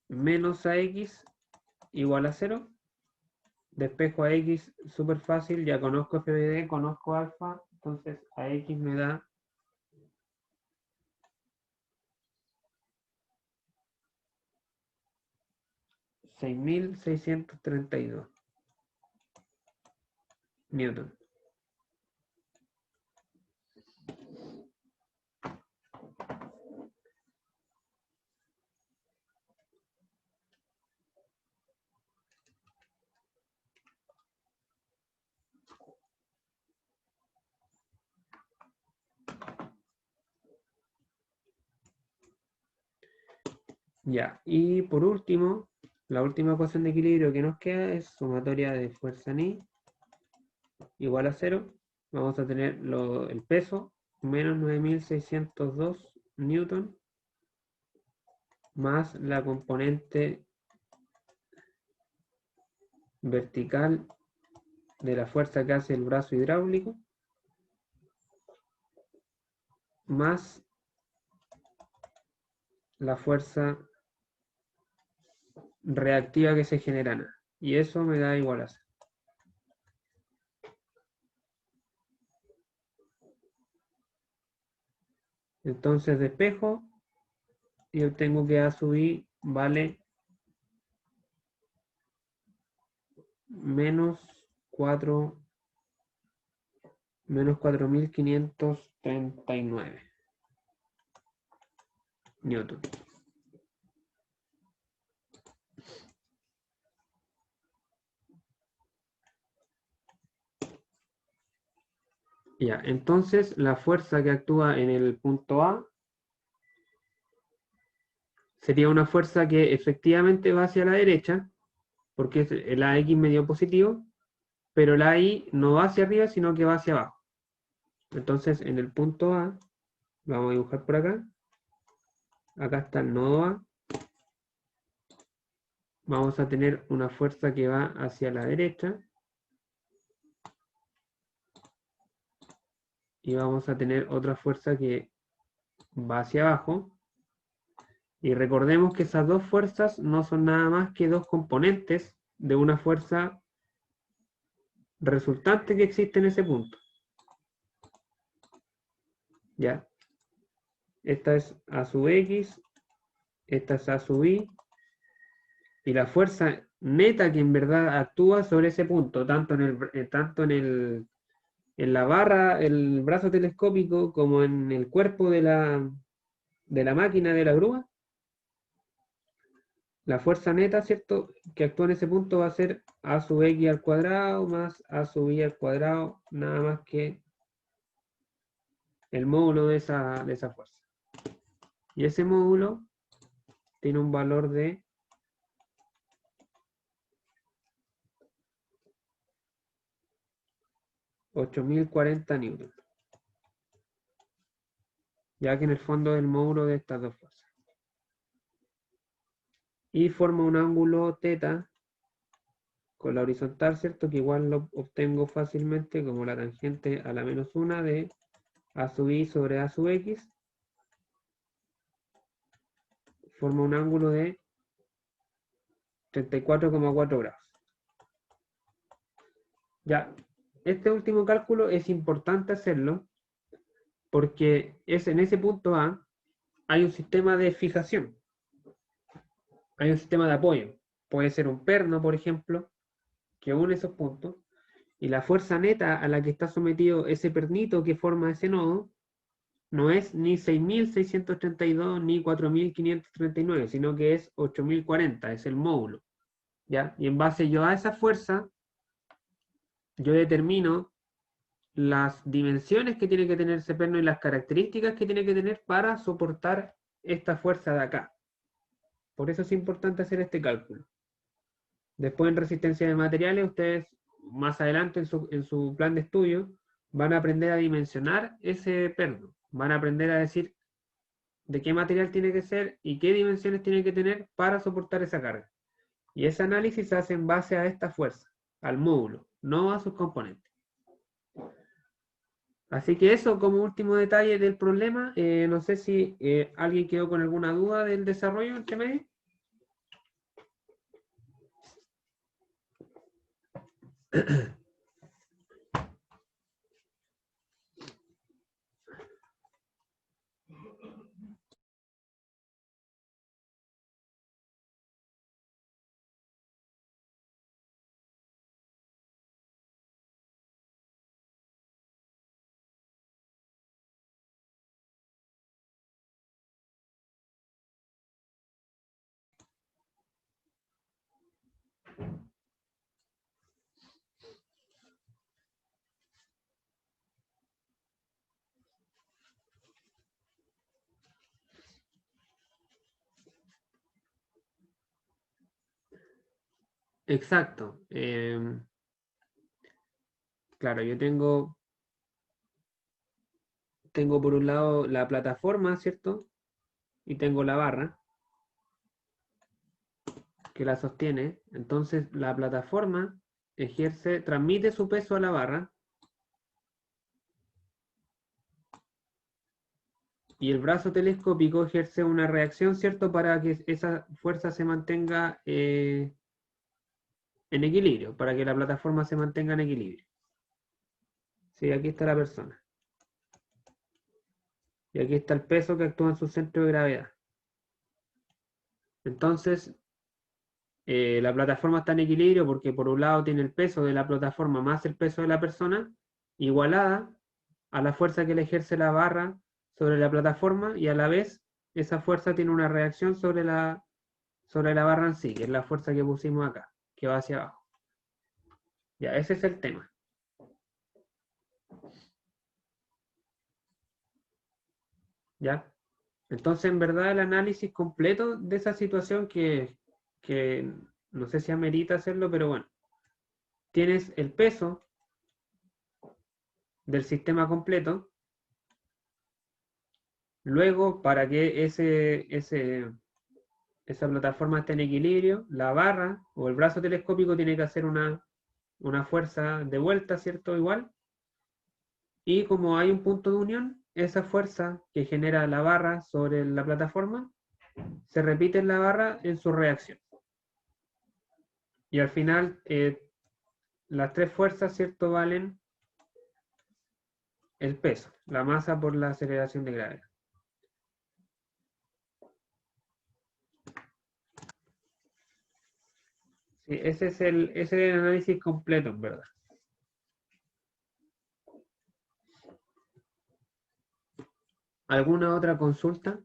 menos AX igual a 0. Despejo a X súper fácil, ya conozco FBD, conozco alfa, entonces a X me da 6632 newton. Ya, y por último, la última ecuación de equilibrio que nos queda es sumatoria de fuerza en I igual a 0. Vamos a tener el peso menos 9602 newton más la componente vertical de la fuerza que hace el brazo hidráulico más la fuerza reactiva que se genera. Y eso me da igual a 0. Entonces despejo y obtengo que A sub I vale menos 4539 newton. Ya, entonces la fuerza que actúa en el punto A sería una fuerza que efectivamente va hacia la derecha, porque es el AX medio positivo, pero la Y no va hacia arriba, sino que va hacia abajo. Entonces, en el punto A, vamos a dibujar por acá. Acá está el nodo A. Vamos a tener una fuerza que va hacia la derecha. Y vamos a tener otra fuerza que va hacia abajo. Y recordemos que esas dos fuerzas no son nada más que dos componentes de una fuerza resultante que existe en ese punto. ¿Ya? Esta es A sub X, esta es A sub Y, y la fuerza neta que en verdad actúa sobre ese punto, en la barra, el brazo telescópico, como en el cuerpo de la máquina de la grúa, la fuerza neta, ¿cierto?, que actúa en ese punto va a ser A sub X al cuadrado más A sub Y al cuadrado, nada más que el módulo de esa fuerza. Y ese módulo tiene un valor de 8040 newtons, ya que en el fondo es el módulo de estas dos fuerzas. Y forma un ángulo θ con la horizontal, ¿cierto? Que igual lo obtengo fácilmente como la tangente a la menos 1 de A sub I sobre A sub X. Forma un ángulo de 34,4 grados. Ya, este último cálculo es importante hacerlo porque es en ese punto A hay un sistema de fijación, hay un sistema de apoyo. Puede ser un perno, por ejemplo, que une esos puntos, y la fuerza neta a la que está sometido ese pernito que forma ese nodo no es ni 6.632 ni 4.539, sino que es 8.040, es el módulo. ¿Ya? Y en base yo a esa fuerza, yo determino las dimensiones que tiene que tener ese perno y las características que tiene que tener para soportar esta fuerza de acá. Por eso es importante hacer este cálculo. Después en resistencia de materiales, ustedes más adelante en su plan de estudio van a aprender a dimensionar ese perno. Van a aprender a decir de qué material tiene que ser y qué dimensiones tiene que tener para soportar esa carga. Y ese análisis se hace en base a esta fuerza, al módulo, no a sus componentes. Así que eso como último detalle del problema. No sé si alguien quedó con alguna duda del desarrollo entre medio. Exacto. Claro, yo tengo por un lado la plataforma, ¿cierto? Y tengo la barra que la sostiene. Entonces la plataforma transmite su peso a la barra y el brazo telescópico ejerce una reacción, ¿cierto? Para que esa fuerza se mantenga en equilibrio, para que la plataforma se mantenga en equilibrio. Sí, aquí está la persona. Y aquí está el peso que actúa en su centro de gravedad. Entonces, la plataforma está en equilibrio porque por un lado tiene el peso de la plataforma más el peso de la persona, igualada a la fuerza que le ejerce la barra sobre la plataforma, y a la vez esa fuerza tiene una reacción sobre la barra en sí, que es la fuerza que pusimos acá, que va hacia abajo. Ya, ese es el tema. ¿ya? Entonces, en verdad, el análisis completo de esa situación que no sé si amerita hacerlo, pero bueno, tienes el peso del sistema completo. Luego, para que esa plataforma esté en equilibrio, la barra o el brazo telescópico tiene que hacer una fuerza de vuelta, ¿cierto? Igual. Y como hay un punto de unión, esa fuerza que genera la barra sobre la plataforma se repite en la barra en su reacción. Y al final, las tres fuerzas, ¿cierto? Valen el peso, la masa por la aceleración de gravedad. Sí, ese es el análisis completo, en verdad. ¿Alguna otra consulta?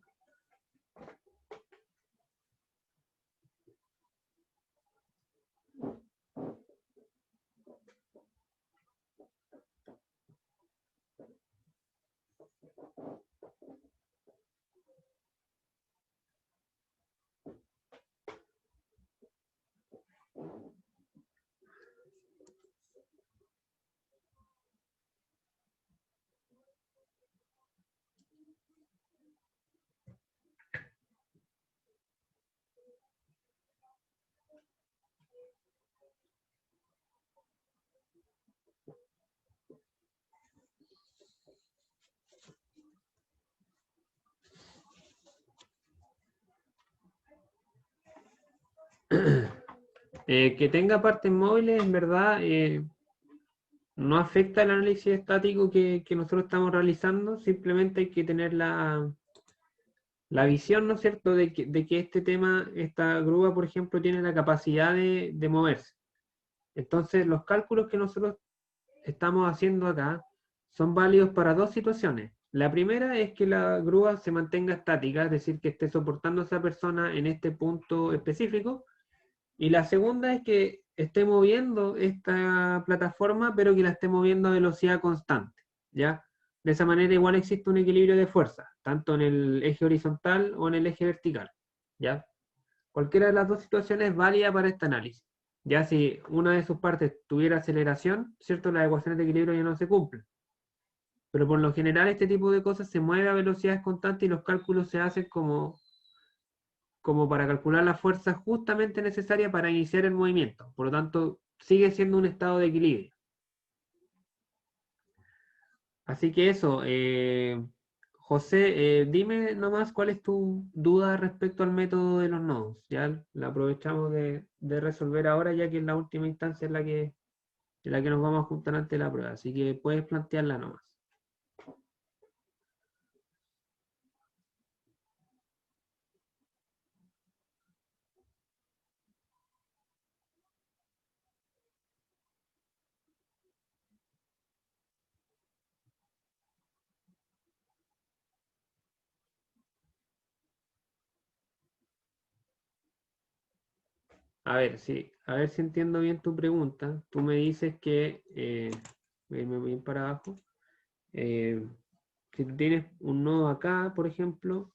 Que tenga partes móviles, en verdad, no afecta el análisis estático que nosotros estamos realizando, simplemente hay que tener la visión, ¿no es cierto?, de que este tema, esta grúa, por ejemplo, tiene la capacidad de moverse. Entonces, los cálculos que nosotros estamos haciendo acá son válidos para dos situaciones. La primera es que la grúa se mantenga estática, es decir, que esté soportando a esa persona en este punto específico. Y la segunda es que esté moviendo esta plataforma, pero que la esté moviendo a velocidad constante, ¿ya? De esa manera igual existe un equilibrio de fuerza, tanto en el eje horizontal o en el eje vertical, ¿ya? Cualquiera de las dos situaciones es válida para este análisis. Ya si una de sus partes tuviera aceleración, ¿cierto? Las ecuaciones de equilibrio ya no se cumplen. Pero por lo general este tipo de cosas se mueve a velocidades constantes y los cálculos se hacen como para calcular la fuerza justamente necesaria para iniciar el movimiento. Por lo tanto, sigue siendo un estado de equilibrio. Así que eso, José, dime nomás cuál es tu duda respecto al método de los nodos. Ya la aprovechamos de resolver ahora, ya que en la última instancia es en la que nos vamos a juntar ante la prueba. Así que puedes plantearla nomás. A ver si entiendo bien tu pregunta. Tú me dices que, voy a irme bien para abajo, eh, si tú tienes un nodo acá, por ejemplo,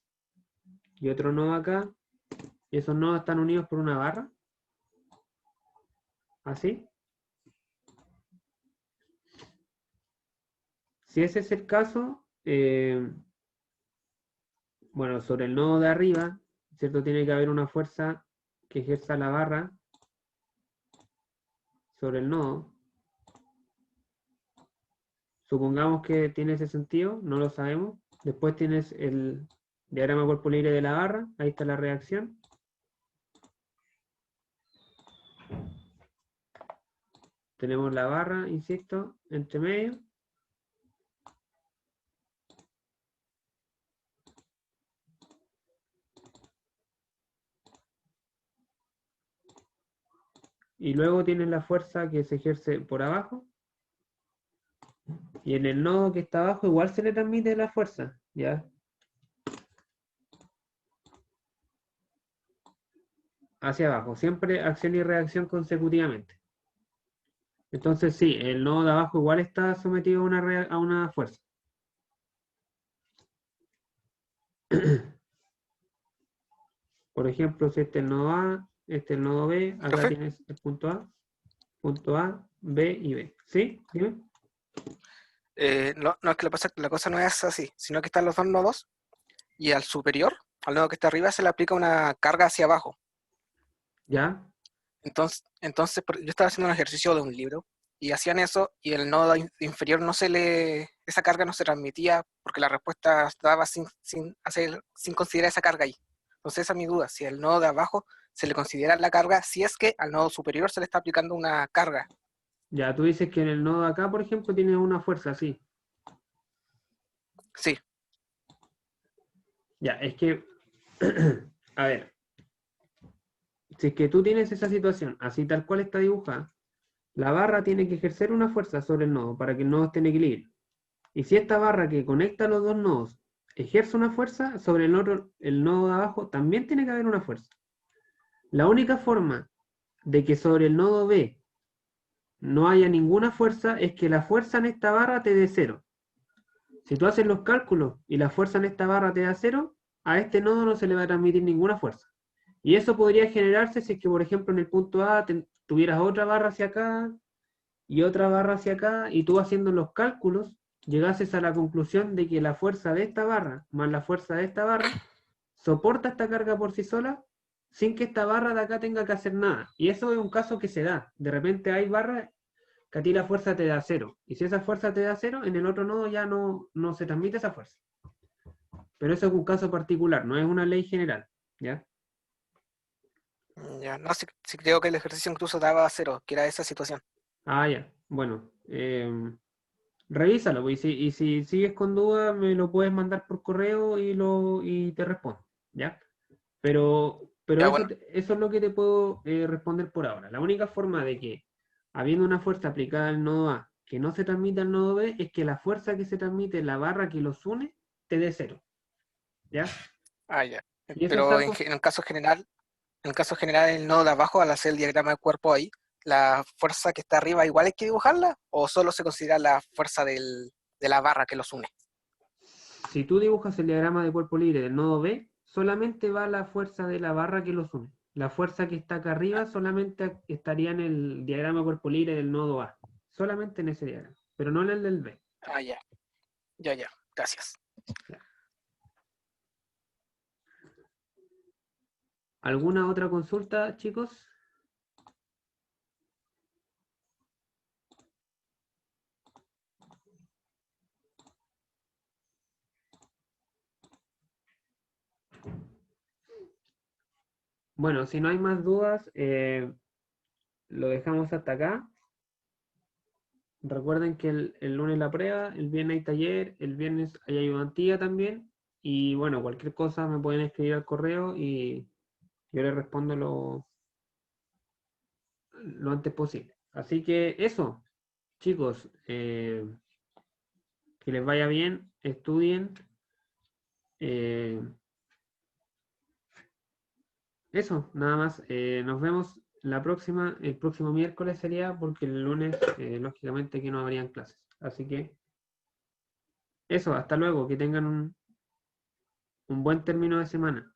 y otro nodo acá, y esos nodos están unidos por una barra, así. Si ese es el caso, bueno, sobre el nodo de arriba, ¿cierto? Tiene que haber una fuerza que ejerza la barra sobre el nodo. Supongamos que tiene ese sentido, no lo sabemos. Después tienes el diagrama cuerpo libre de la barra, ahí está la reacción. Tenemos la barra, insisto, entre medio. Y luego tienes la fuerza que se ejerce por abajo. Y en el nodo que está abajo igual se le transmite la fuerza, ¿ya? Hacia abajo. Siempre acción y reacción consecutivamente. Entonces sí, el nodo de abajo igual está sometido a una fuerza. Por ejemplo, si este es el nodo A, este es el nodo B, acá Profe, tienes el punto A, B y B. ¿Sí? Dime. no, es que la cosa no es así, sino que están los dos nodos y al superior, al nodo que está arriba, se le aplica una carga hacia abajo. ¿Ya? Yo estaba haciendo un ejercicio de un libro y hacían eso y el nodo inferior esa carga no se transmitía porque la respuesta estaba sin considerar esa carga ahí. Entonces esa es mi duda, si al nodo de abajo se le considera la carga, si es que al nodo superior se le está aplicando una carga. Ya, tú dices que en el nodo acá, por ejemplo, tiene una fuerza así. Sí, Ya, es que, a ver, si es que tú tienes esa situación, así tal cual está dibujada, la barra tiene que ejercer una fuerza sobre el nodo para que el nodo esté en equilibrio. Y si esta barra que conecta los dos nodos ejerce una fuerza sobre el nodo de abajo, también tiene que haber una fuerza. La única forma de que sobre el nodo B no haya ninguna fuerza es que la fuerza en esta barra te dé cero. Si tú haces los cálculos y la fuerza en esta barra te da cero, a este nodo no se le va a transmitir ninguna fuerza. Y eso podría generarse si es que, por ejemplo, en el punto A tuvieras otra barra hacia acá y otra barra hacia acá, y tú haciendo los cálculos llegases a la conclusión de que la fuerza de esta barra más la fuerza de esta barra soporta esta carga por sí sola sin que esta barra de acá tenga que hacer nada. Y eso es un caso que se da. De repente hay barras que a ti la fuerza te da cero. Y si esa fuerza te da cero, en el otro nodo ya no se transmite esa fuerza. Pero eso es un caso particular, no es una ley general. ¿Ya? ya, no, sí creo que el ejercicio incluso daba cero, que era esa situación. Ah, ya. Bueno, revísalo, pues, y si sigues con duda, me lo puedes mandar por correo y te respondo. ¿Ya? Pero Ya, eso, bueno, eso es lo que te puedo responder por ahora. La única forma de que, habiendo una fuerza aplicada al nodo A que no se transmite al nodo B, es que la fuerza que se transmite en la barra que los une te dé cero. ¿Ya? ya. Y eso es Pero algo. en el caso general, el nodo de abajo, al hacer el diagrama de cuerpo ahí, ¿la fuerza que está arriba igual hay que dibujarla? ¿O solo se considera la fuerza de la barra que los une? Si tú dibujas el diagrama de cuerpo libre del nodo B, solamente va la fuerza de la barra que los une. La fuerza que está acá arriba solamente estaría en el diagrama de cuerpo libre del nodo A. Solamente en ese diagrama, pero no en el del B. Ya, ya, gracias. ¿Ya? ¿Alguna otra consulta, chicos? Bueno, si no hay más dudas, lo dejamos hasta acá. Recuerden que el lunes la prueba, el viernes hay taller, el viernes hay ayudantía también. Y bueno, cualquier cosa me pueden escribir al correo y yo les respondo lo antes posible. Así que eso, chicos, que les vaya bien, estudien. eh, Eso, nada más. Nos vemos la próxima, el próximo miércoles sería, porque el lunes, lógicamente, que no habrían clases. Así que eso, hasta luego, que tengan un buen término de semana.